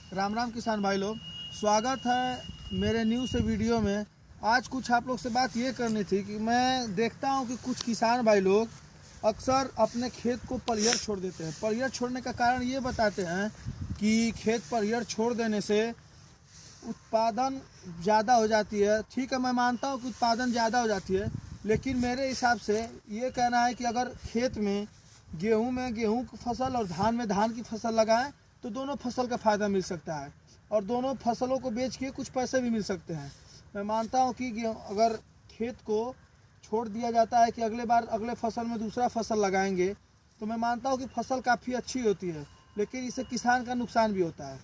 राम राम किसान भाई लोग, स्वागत है मेरे न्यू से वीडियो में। आज कुछ आप लोग से बात ये करनी थी कि मैं देखता हूँ कि कुछ किसान भाई लोग अक्सर अपने खेत को पलियर छोड़ देते हैं। पलियर छोड़ने का कारण ये बताते हैं कि खेत पलियर छोड़ देने से उत्पादन ज़्यादा हो जाती है। ठीक है, मैं मानता हूँ कि उत्पादन ज़्यादा हो जाती है, लेकिन मेरे हिसाब से ये कहना है कि अगर खेत में गेहूं की फसल और धान में धान की फसल लगाएं तो दोनों फसल का फ़ायदा मिल सकता है और दोनों फसलों को बेच के कुछ पैसे भी मिल सकते हैं। मैं मानता हूँ कि अगर खेत को छोड़ दिया जाता है कि अगले फसल में दूसरा फसल लगाएंगे तो मैं मानता हूँ कि फसल काफ़ी अच्छी होती है, लेकिन इससे किसान का नुकसान भी होता है।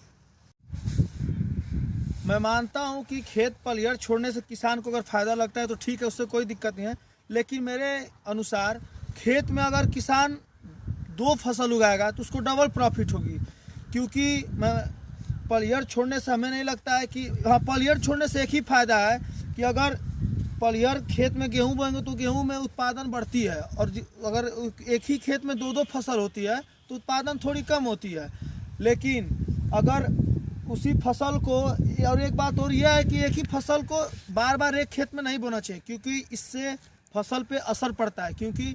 मैं मानता हूं कि खेत पलियर छोड़ने से किसान को अगर फ़ायदा लगता है तो ठीक है, उससे कोई दिक्कत नहीं है, लेकिन मेरे अनुसार खेत में अगर किसान 2 फसल उगाएगा तो उसको डबल प्रॉफिट होगी। क्योंकि मैं पलियर छोड़ने से हमें नहीं लगता है कि हाँ, पलियर छोड़ने से एक ही फ़ायदा है कि अगर पलियर खेत में गेहूँ बोएंगे तो गेहूँ में उत्पादन बढ़ती है, और अगर एक ही खेत में 2 फसल होती है तो उत्पादन थोड़ी कम होती है। लेकिन अगर उसी फसल को, और एक बात और यह है कि एक ही फसल को बार बार एक खेत में नहीं बोना चाहिए, क्योंकि इससे फसल पे असर पड़ता है। क्योंकि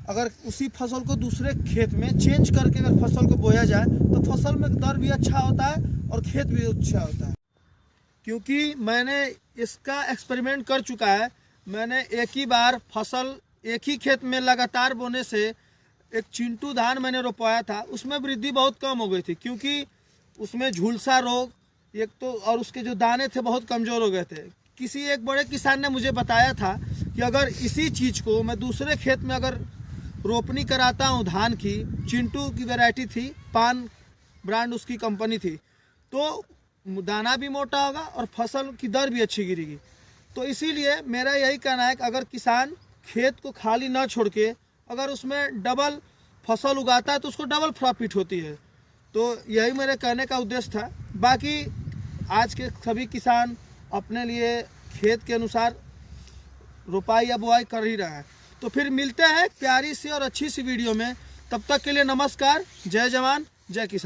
अगर उसी फसल को दूसरे खेत में चेंज करके अगर फसल को बोया जाए तो फसल में दर भी अच्छा होता है और खेत भी अच्छा होता है। क्योंकि मैंने इसका एक्सपेरिमेंट कर चुका है। मैंने एक ही बार फसल एक ही खेत में लगातार बोने से एक चिंटू धान मैंने रोपाया था, उसमें वृद्धि बहुत कम हो गई थी, क्योंकि उसमें झुलसा रोग एक तो, और उसके जो दाने थे बहुत कमज़ोर हो गए थे। किसी एक बड़े किसान ने मुझे बताया था कि अगर इसी चीज़ को मैं दूसरे खेत में अगर रोपनी कराता हूँ धान की, चिंटू की वैरायटी थी, पान ब्रांड उसकी कंपनी थी, तो दाना भी मोटा होगा और फसल की दर भी अच्छी गिरेगी। तो इसीलिए मेरा यही कहना है कि अगर किसान खेत को खाली ना छोड़ के अगर उसमें डबल फसल उगाता है तो उसको डबल प्रॉफिट होती है। तो यही मेरे कहने का उद्देश्य था। बाकी आज के सभी किसान अपने लिए खेत के अनुसार रोपाई या बुआई कर ही रहा है। तो फिर मिलते हैं प्यारी सी और अच्छी सी वीडियो में। तब तक के लिए नमस्कार, जय जवान जय किसान।